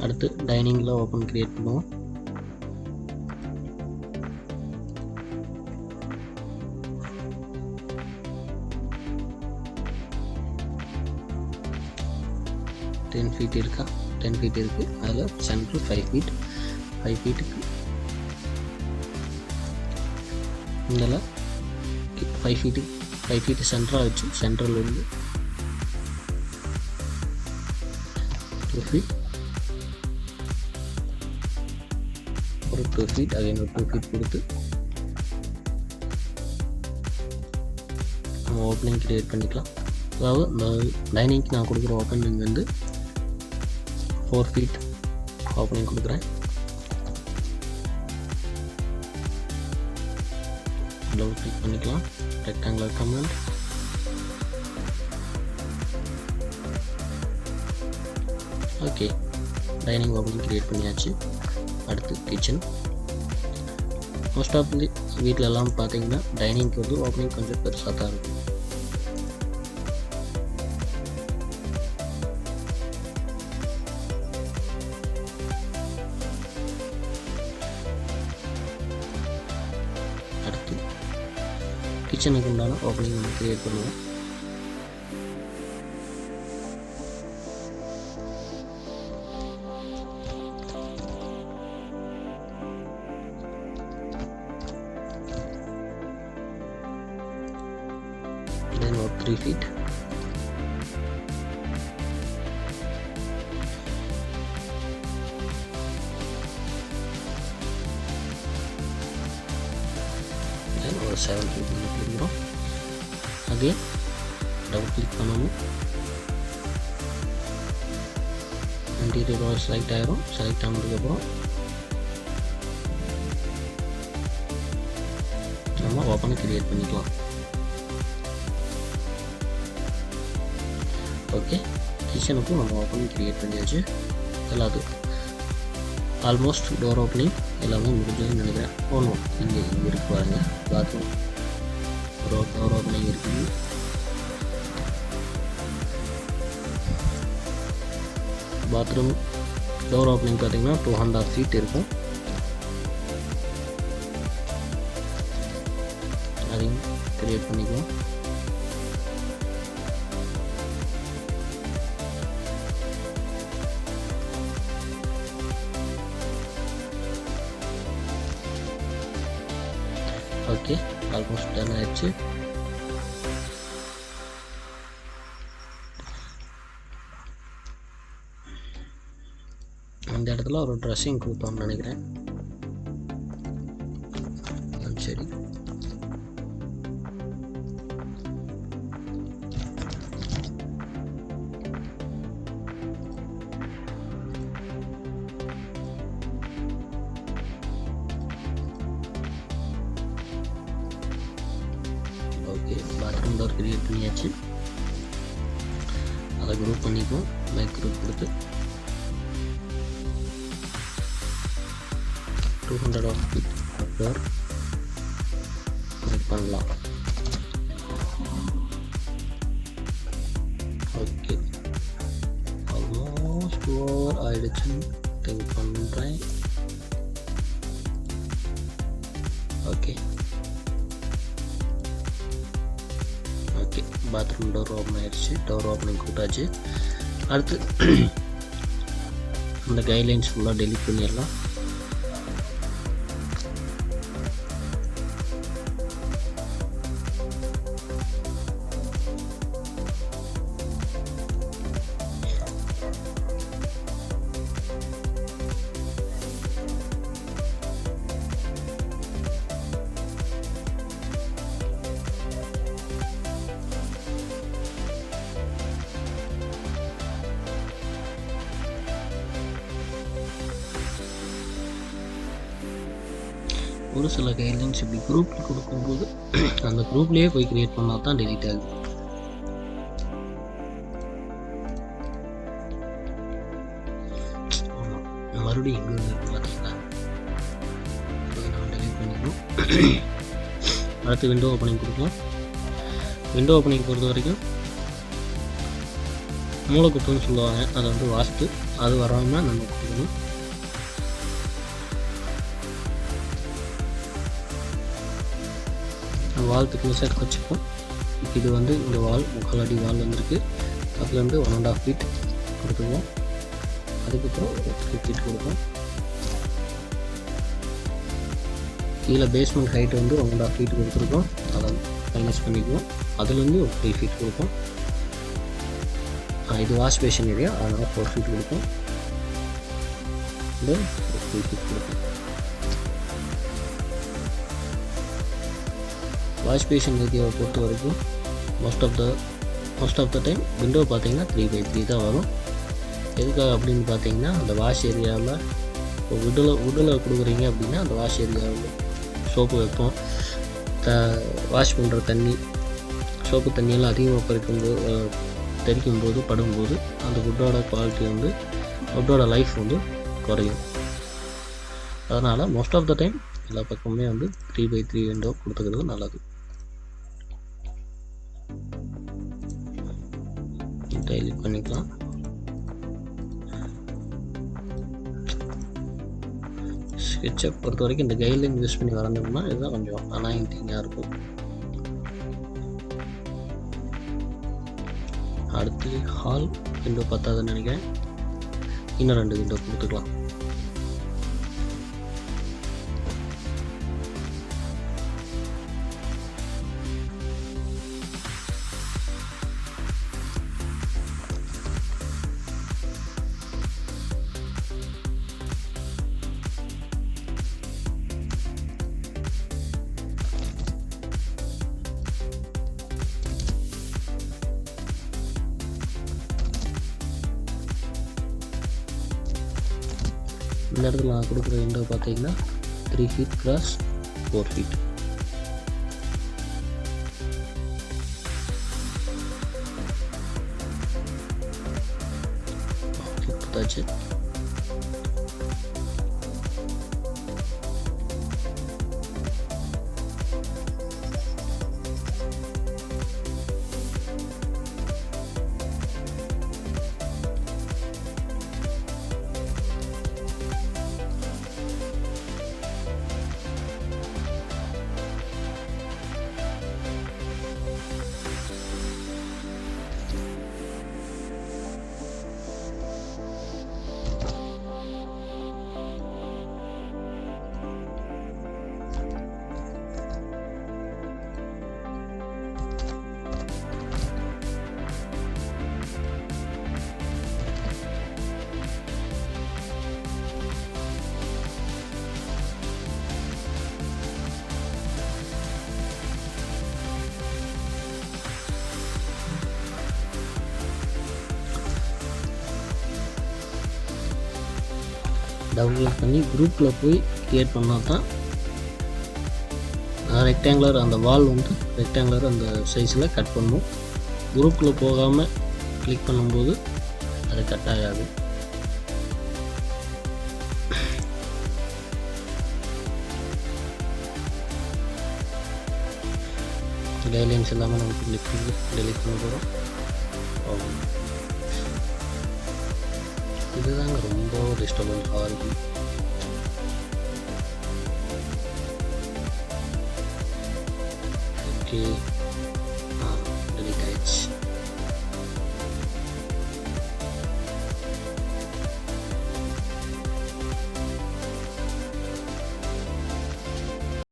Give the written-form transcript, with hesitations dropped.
அடுத்து டைனிங்கில் open create பண்ணுவோம். Ten feet இருக்கா? 10 ஃபீட் இருக்குது. அதில் சென்ட்ரு 5 ஃபீட். 5 ஃபீட்டுக்கு இதில் 5 ஃபீட்டு சென்டராக வச்சு சென்ட்ரல்லேருந்து 2 ஃபீட், ஒரு 2 ஃபீட், அகைன் ஒரு 2 ஃபீட் கொடுத்து நம்ம ஓப்பனிங் க்ரியேட் பண்ணிக்கலாம். அதாவது இந்த டைனிங்க்கு நான் கொடுக்குற ஓப்பனிங் வந்து 4 ஃபீட் ஓப்பனிங் கொடுக்குறேன். டபுள் கிளிக் பண்ணிக்கலாம். Rectangular comment, okay, dining opening create பண்ணியாச்சு. அடுத்து கிச்சன். மோஸ்ட் ஆஃப் தி வீட்டிலலாம் பார்த்தீங்கன்னா டைனிங்க்கு வந்து ஓப்பனிங் கொஞ்சம் பெருசாக தான் இருக்கும். அடுத்து கிச்சனுக்கு உண்டான ஓப்பனிங் நம்ம க்ரியேட் பண்ணுவோம். Then ஒரு 3 feet. Then ஒரு 7 feet கொடுக்குறோம். அகைன் டபுள் கிளிக் பண்ணணும். இன்டீரியர் செலக்ட் ஆயிரும். செலக்ட் ஆனதுக்கப்புறம் நம்ம ஓப்பன் கிரியேட் பண்ணிக்கலாம். ஓகே, கிச்சனுக்கும் நம்ம ஓப்பனிங் க்ரியேட் பண்ணியாச்சு. எல்லாத்துக்கும் ஆல்மோஸ்ட் டோர் ஓப்பனிங் எல்லாமே முடிஞ்சதுன்னு நினைக்கிறேன். ஒன்றும் இங்கே இருக்கு பாருங்க, பாத்ரூம் டோர் ஓப்பனிங் இருக்குது. பாத்ரூம் டோர் ஓப்பனிங் பார்த்தீங்கன்னா 2.5 feet இருக்கும். அதையும் க்ரியேட் பண்ணிக்கலாம். ஓகே, ஆல்மோஸ்ட் டன் ஆயிடுச்சு. அந்த இடத்துல ஒரு ட்ரெஸ்ஸிங் கொடுத்தோம்னு நினைக்கிறேன். சரி, பாத்ரூம் டோர் கிரியேட் பண்ணியாச்சு. அதை குரூப் பண்ணிப்போம். லைக் குரூப் கொடுத்து 200 feet டோர் கிளிக் பண்ணலாம். ஓகே, ஆல்மோஸ்ட் ஓவர் ஆயிடுச்சுன்னு திங்க் பண்ணுறேன். Okay okay, bathroom door open ஆயிடுச்சு. டோர் ஓப்பனிங் கொடுத்தாச்சு. அடுத்து அந்த கைட்லைன்ஸ் ஃபுல்லாக டெலிட் பண்ணிடலாம். ஒரு சில கைட்லைன்ஸ் இப்படி குரூப்பில் கொடுக்கும்போது அந்த குரூப்லேயே போய் க்ரியேட் பண்ணால் தான் டெலிட் ஆகுது. மறுபடியும் எங்கே இருக்கு பார்த்தீங்களா? நம்ம டெலிட் பண்ணிக்கணும். அடுத்து விண்டோ ஓப்பனிங் கொடுக்கலாம். விண்டோ ஓப்பனிங் பொறுத்த வரைக்கும் மூளைக்குத்துன்னு சொல்லுவாங்க, அது வந்து வாஸ்து, அது வராமல் நம்ம கொடுக்கணும். வால் திக்னஸாக வச்சுப்போம். இது வந்து இந்த வால் 3/4 அடி வால் வந்திருக்கு, அதுலேருந்து 1.5 ஃபீட் கொடுத்துருவோம். அதுக்கப்புறம் 3 ஃபீட் கொடுப்போம். கீழே பேஸ்மெண்ட் ஹைட் வந்து 1.5 ஃபீட் கொடுத்துருக்கோம், அதை மைனஸ் பண்ணிக்குவோம். அதுலேருந்து ஒரு 3 ஃபீட் கொடுப்போம். இது வாஷ் பேஷன் ஏரியா, அதனால் 4 ஃபீட் கொடுப்போம். இது 3 ஃபீட் கொடுப்போம். வாஷ் பேஷன் ஏரியாவை பொறுத்த வரைக்கும் most of the time window பார்த்தீங்கன்னா 3/3 தான் வரும். எதுக்காக அப்படின்னு பார்த்தீங்கன்னா, அந்த வாஷ் ஏரியாவில் இப்போ வுட்டில் கொடுக்குறீங்க அப்படின்னா அந்த வாஷ் ஏரியாவில் சோப்பு வைப்போம். வாஷ் பண்ணுற சோப்பு தண்ணியெல்லாம் அதிகமாக தெரிக்கும்போது படும்போது அந்த வுட்டோட குவாலிட்டி வந்து வுட்டோட லைஃப் வந்து குறையும். அதனால் மோஸ்ட் ஆஃப் த டைம் எல்லா பக்கமுமே வந்து 3/3 விண்டோ கொடுத்துக்கிறது நல்லது. டைலிட் பண்ணிக்கலாம். ஸ்கெட்சப் பொறுத்த வரைக்கும் இந்த கைட்லைன் யூஸ் பண்ணி வரைஞ்சோம்னா இதுதான் கொஞ்சம் அனாயிண்டிங்காக இருக்கும். அடுத்து ஹால் விண்டோ பத்தாதுன்னு நினைக்கிறேன், இன்னும் 2 விண்டோ கொடுத்துக்கலாம். இந்த இடத்துல நான் கொடுக்குற விண்டோ பார்த்தீங்கன்னா 3 ஃபீட் கிராஸ் 4 ஃபீட். கொடுத்தாச்சு. டவுன்லோட் பண்ணி குரூப்பில் போய் க்ரியேட் பண்ணால் தான் ரெக்டாங்குலர் அந்த வால் வந்து ரெக்டாங்குலர் அந்த சைஸில் கட் பண்ணும். குரூப்பில் போகாமல் கிளிக் பண்ணும்போது அது கட் ஆகாது. கைட்லைன்ஸ் எல்லாமே நமக்கு கிளிக் பண்ணி டெலிட் பண்ண போகிறோம். இதுதாங்க ரொம்ப டிஸ்டர்பன்ஸாக இருக்குது. ஓகே,